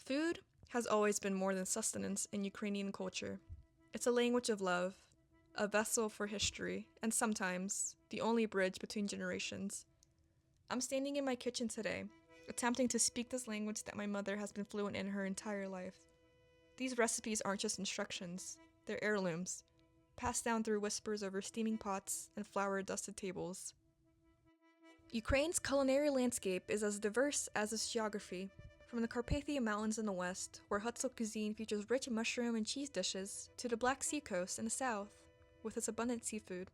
Food has always been more than sustenance in Ukrainian culture. It's a language of love, a vessel for history, and sometimes the only bridge between generations. I'm standing in my kitchen today, attempting to speak this language that my mother has been fluent in her entire life. These recipes aren't just instructions, they're heirlooms, passed down through whispers over steaming pots and flour-dusted tables. Ukraine's culinary landscape is as diverse as its geography. From the Carpathian Mountains in the west, where Hutsal cuisine features rich mushroom and cheese dishes, to the Black Sea coast in the south, with its abundant seafood.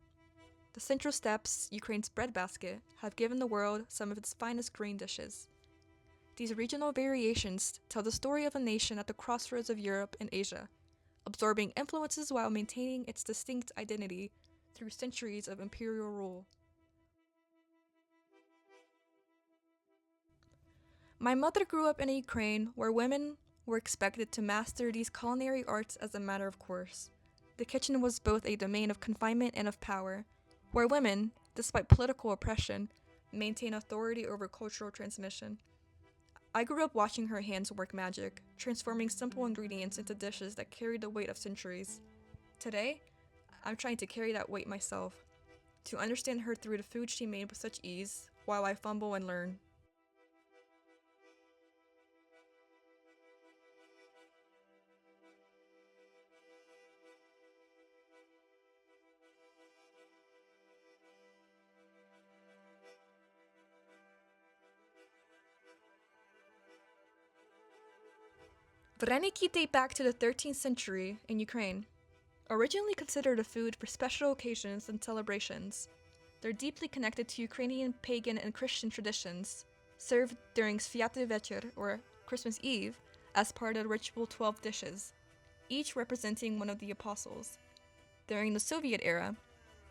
The Central Steppes, Ukraine's breadbasket, have given the world some of its finest grain dishes. These regional variations tell the story of a nation at the crossroads of Europe and Asia, absorbing influences while maintaining its distinct identity through centuries of imperial rule. My mother grew up in a Ukraine where women were expected to master these culinary arts as a matter of course. The kitchen was both a domain of confinement and of power, where women, despite political oppression, maintained authority over cultural transmission. I grew up watching her hands work magic, transforming simple ingredients into dishes that carried the weight of centuries. Today, I'm trying to carry that weight myself, to understand her through the food she made with such ease, while I fumble and learn. Vareniki date back to the 13th century in Ukraine. Originally considered a food for special occasions and celebrations, they're deeply connected to Ukrainian pagan and Christian traditions, served during Sviaty Večer, or Christmas Eve, as part of the ritual 12 dishes, each representing one of the apostles. During the Soviet era,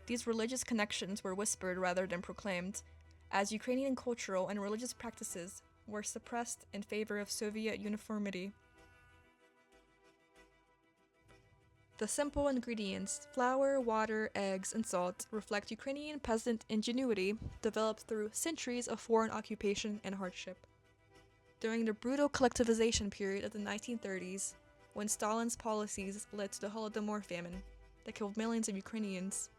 these religious connections were whispered rather than proclaimed, as Ukrainian cultural and religious practices were suppressed in favor of Soviet uniformity. The simple ingredients, flour, water, eggs, and salt, reflect Ukrainian peasant ingenuity developed through centuries of foreign occupation and hardship. During the brutal collectivization period of the 1930s, when Stalin's policies led to the Holodomor famine that killed millions of Ukrainians,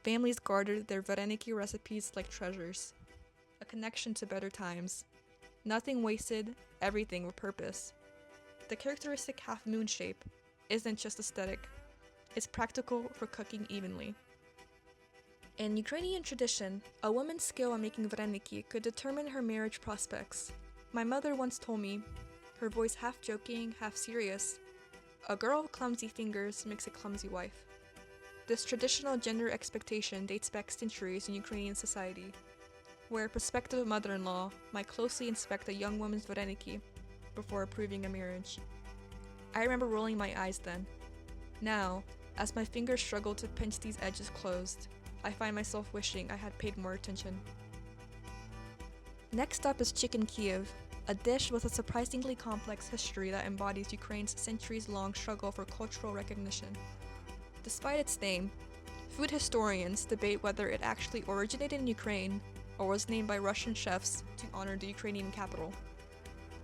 families guarded their vareniki recipes like treasures, a connection to better times. Nothing wasted, everything with purpose. The characteristic half-moon shape isn't just aesthetic. It's practical for cooking evenly. In Ukrainian tradition, a woman's skill at making vareniki could determine her marriage prospects. My mother once told me, her voice half joking, half serious, "A girl with clumsy fingers makes a clumsy wife." This traditional gender expectation dates back centuries in Ukrainian society, where a prospective mother-in-law might closely inspect a young woman's vareniki before approving a marriage. I remember rolling my eyes then. Now, as my fingers struggle to pinch these edges closed, I find myself wishing I had paid more attention. Next up is chicken Kiev, a dish with a surprisingly complex history that embodies Ukraine's centuries-long struggle for cultural recognition. Despite its name, food historians debate whether it actually originated in Ukraine or was named by Russian chefs to honor the Ukrainian capital.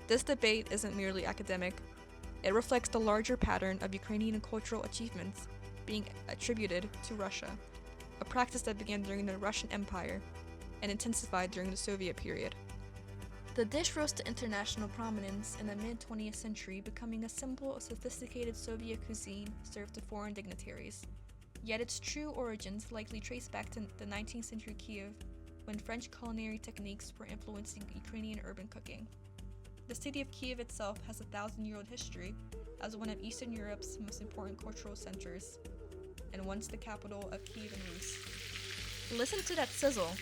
This debate isn't merely academic. It reflects the larger pattern of Ukrainian cultural achievements being attributed to Russia, a practice that began during the Russian Empire and intensified during the Soviet period. The dish rose to international prominence in the mid-20th century, becoming a symbol of sophisticated Soviet cuisine served to foreign dignitaries. Yet its true origins likely trace back to the 19th century Kiev, when French culinary techniques were influencing Ukrainian urban cooking. The city of Kiev itself has a 1,000-year-old history as one of Eastern Europe's most important cultural centers, and once the capital of Kievan Rus. Listen to that sizzle!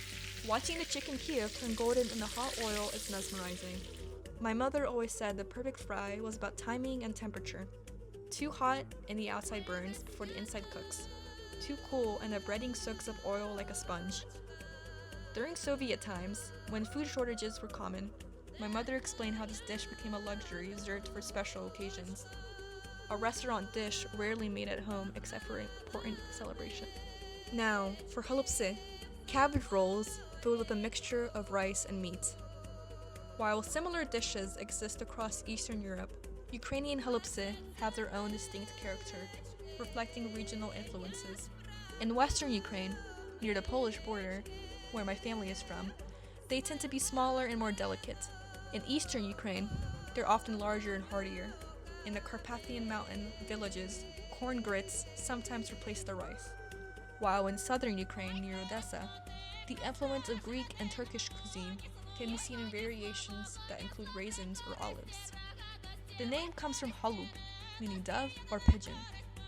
Watching the chicken Kiev turn golden in the hot oil is mesmerizing. My mother always said the perfect fry was about timing and temperature. Too hot and the outside burns before the inside cooks. Too cool and the breading soaks up oil like a sponge. During Soviet times, when food shortages were common, my mother explained how this dish became a luxury reserved for special occasions. A restaurant dish rarely made at home except for important celebration. Now, for holubtsi, cabbage rolls filled with a mixture of rice and meat. While similar dishes exist across Eastern Europe, Ukrainian chalupsy have their own distinct character, reflecting regional influences. In western Ukraine, near the Polish border, where my family is from, they tend to be smaller and more delicate. In eastern Ukraine, they're often larger and hardier. In the Carpathian mountain villages, corn grits sometimes replace the rice. While in southern Ukraine, near Odessa, the influence of Greek and Turkish cuisine can be seen in variations that include raisins or olives. The name comes from halub, meaning dove or pigeon,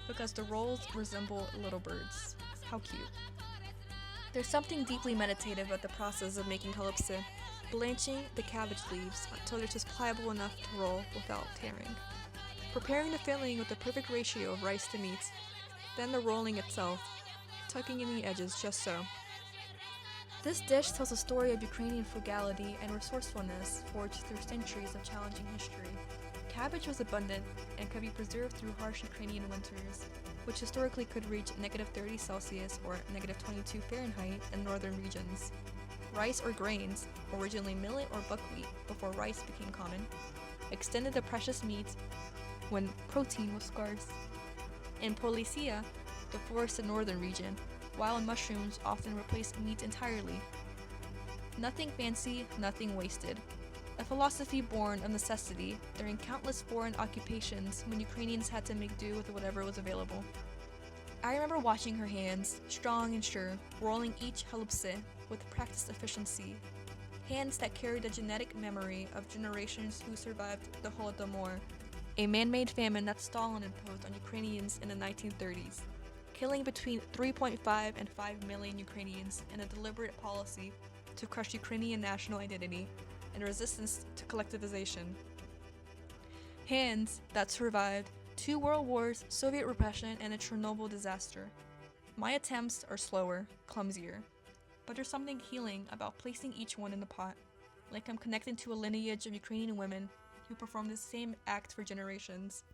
because the rolls resemble little birds. How cute. There's something deeply meditative about the process of making chalupsy, blanching the cabbage leaves until they're just pliable enough to roll without tearing. Preparing the filling with the perfect ratio of rice to meat, then the rolling itself, tucking in the edges just so. This dish tells a story of Ukrainian frugality and resourcefulness forged through centuries of challenging history. Cabbage was abundant and could be preserved through harsh Ukrainian winters, which historically could reach -30 Celsius or -22 Fahrenheit in northern regions. Rice or grains, originally millet or buckwheat before rice became common, extended the precious meat when protein was scarce. In Polysia, the forested northern region, wild mushrooms often replaced meat entirely. Nothing fancy, nothing wasted. A philosophy born of necessity during countless foreign occupations when Ukrainians had to make do with whatever was available. I remember watching her hands, strong and sure, rolling each chalupsy with practiced efficiency. Hands that carried the genetic memory of generations who survived the Holodomor, a man-made famine that Stalin imposed on Ukrainians in the 1930s, killing between 3.5 and 5 million Ukrainians in a deliberate policy to crush Ukrainian national identity and resistance to collectivization. Hands that survived 2 world wars, Soviet repression, and a Chernobyl disaster. My attempts are slower, clumsier, but there's something healing about placing each one in the pot, like I'm connected to a lineage of Ukrainian women who performed the same act for generations,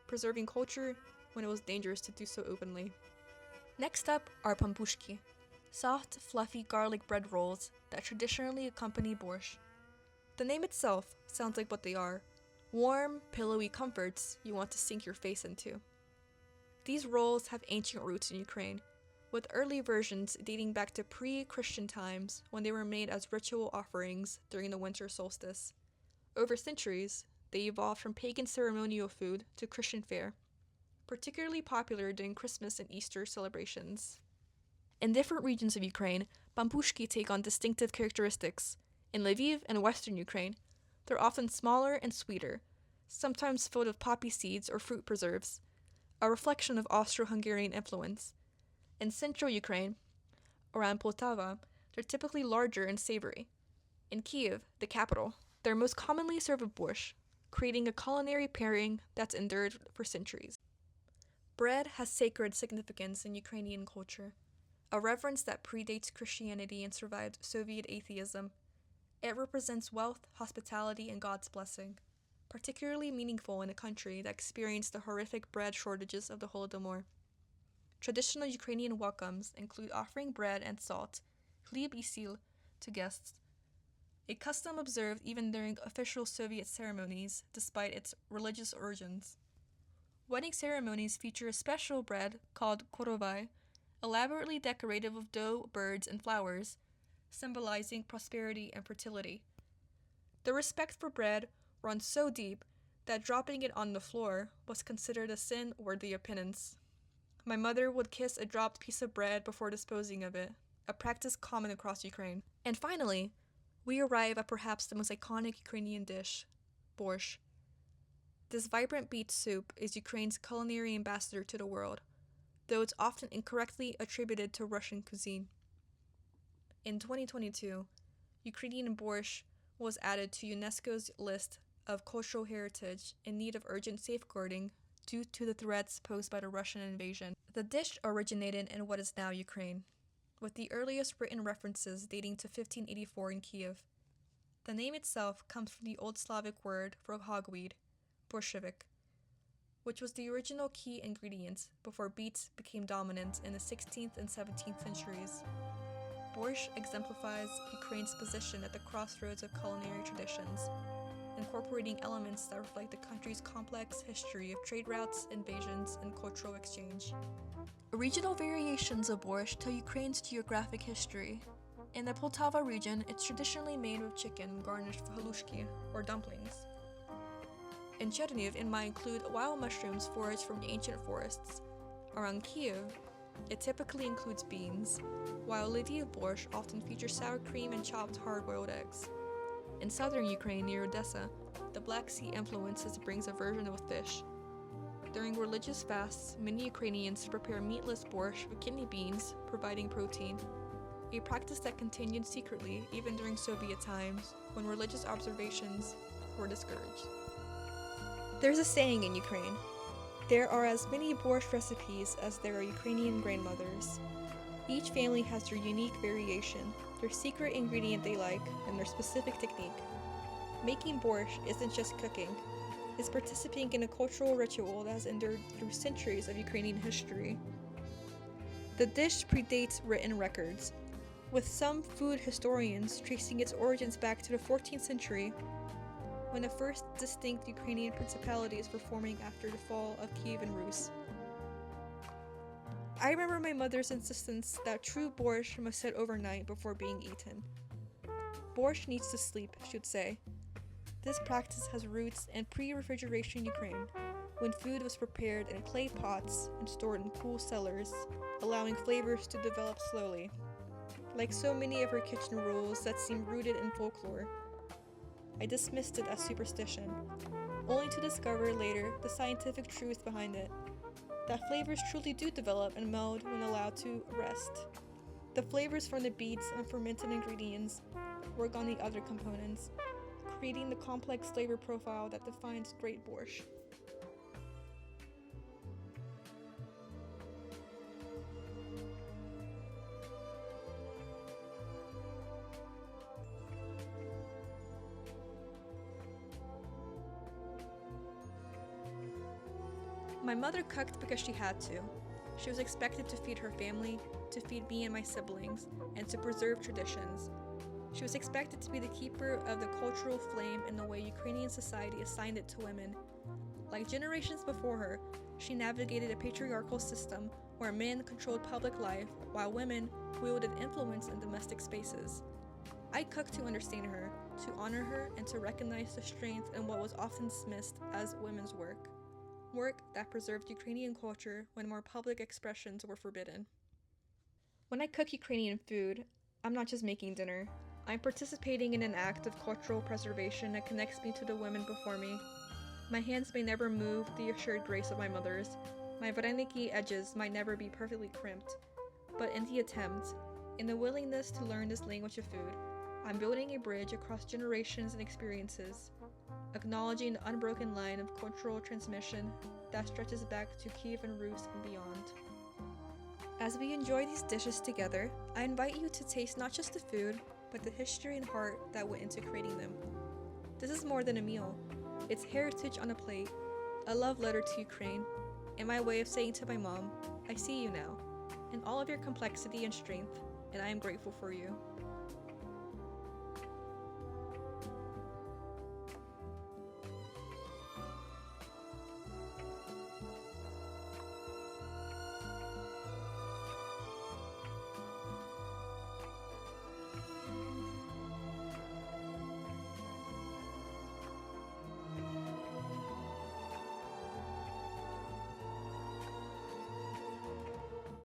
preserving culture when it was dangerous to do so openly. Next up are pampushki, soft, fluffy garlic bread rolls that traditionally accompany borscht. The name itself sounds like what they are, warm, pillowy comforts you want to sink your face into. These rolls have ancient roots in Ukraine, with early versions dating back to pre-Christian times when they were made as ritual offerings during the winter solstice. Over centuries, they evolved from pagan ceremonial food to Christian fare, particularly popular during Christmas and Easter celebrations. In different regions of Ukraine, pampushki take on distinctive characteristics. In Lviv and western Ukraine, they're often smaller and sweeter, sometimes filled with poppy seeds or fruit preserves, a reflection of Austro-Hungarian influence. In central Ukraine, around Poltava, they're typically larger and savory. In Kiev, the capital, they're most commonly served with borscht, creating a culinary pairing that's endured for centuries. Bread has sacred significance in Ukrainian culture, a reverence that predates Christianity and survived Soviet atheism. It represents wealth, hospitality, and God's blessing, particularly meaningful in a country that experienced the horrific bread shortages of the Holodomor. Traditional Ukrainian welcomes include offering bread and salt, chlieb y sil, to guests, a custom observed even during official Soviet ceremonies despite its religious origins. Wedding ceremonies feature a special bread called korovai, elaborately decorated with dough, birds, and flowers, symbolizing prosperity and fertility. The respect for bread runs so deep that dropping it on the floor was considered a sin worthy of penance. My mother would kiss a dropped piece of bread before disposing of it, a practice common across Ukraine. And finally, we arrive at perhaps the most iconic Ukrainian dish, borscht. This vibrant beet soup is Ukraine's culinary ambassador to the world, though it's often incorrectly attributed to Russian cuisine. In 2022, Ukrainian borscht was added to UNESCO's list of cultural heritage in need of urgent safeguarding due to the threats posed by the Russian invasion. The dish originated in what is now Ukraine, with the earliest written references dating to 1584 in Kiev. The name itself comes from the Old Slavic word for hogweed, borshevik, which was the original key ingredient before beets became dominant in the 16th and 17th centuries. Borscht exemplifies Ukraine's position at the crossroads of culinary traditions, incorporating elements that reflect the country's complex history of trade routes, invasions, and cultural exchange. Regional variations of borscht tell Ukraine's geographic history. In the Poltava region, it's traditionally made with chicken garnished with halushki, or dumplings. In Chernihiv, it might include wild mushrooms foraged from the ancient forests. Around Kiev, it typically includes beans, while Lviv borscht often features sour cream and chopped hard-boiled eggs. In southern Ukraine, near Odessa, the Black Sea influences brings a version of fish. During religious fasts, many Ukrainians prepare meatless borscht with kidney beans, providing protein, a practice that continued secretly even during Soviet times, when religious observations were discouraged. There's a saying in Ukraine: there are as many borscht recipes as there are Ukrainian grandmothers. Each family has their unique variation, their secret ingredient they like, and their specific technique. Making borscht isn't just cooking, it's participating in a cultural ritual that has endured through centuries of Ukrainian history. The dish predates written records, with some food historians tracing its origins back to the 14th century, when the first distinct Ukrainian principalities were forming after the fall of Kievan Rus. I remember my mother's insistence that true borscht must sit overnight before being eaten. Borscht needs to sleep, she would say. This practice has roots in pre-refrigeration Ukraine, when food was prepared in clay pots and stored in cool cellars, allowing flavors to develop slowly. Like so many of her kitchen rules that seem rooted in folklore, I dismissed it as superstition, only to discover later the scientific truth behind it, that flavors truly do develop and meld when allowed to rest. The flavors from the beets and fermented ingredients work on the other components, creating the complex flavor profile that defines great borscht. My mother cooked because she had to. She was expected to feed her family, to feed me and my siblings, and to preserve traditions. She was expected to be the keeper of the cultural flame in the way Ukrainian society assigned it to women. Like generations before her, she navigated a patriarchal system where men controlled public life while women wielded influence in domestic spaces. I cooked to understand her, to honor her, and to recognize the strength in what was often dismissed as women's work. Work that preserved Ukrainian culture when more public expressions were forbidden. When I cook Ukrainian food, I'm not just making dinner. I'm participating in an act of cultural preservation that connects me to the women before me. My hands may never move the assured grace of my mother's. My vareniki edges might never be perfectly crimped. But in the attempt, in the willingness to learn this language of food, I'm building a bridge across generations and experiences, acknowledging the unbroken line of cultural transmission that stretches back to Kievan Rus and beyond. As we enjoy these dishes together, I invite you to taste not just the food, but the history and heart that went into creating them. This is more than a meal. It's heritage on a plate, a love letter to Ukraine, and my way of saying to my mom, I see you now, in all of your complexity and strength, and I am grateful for you.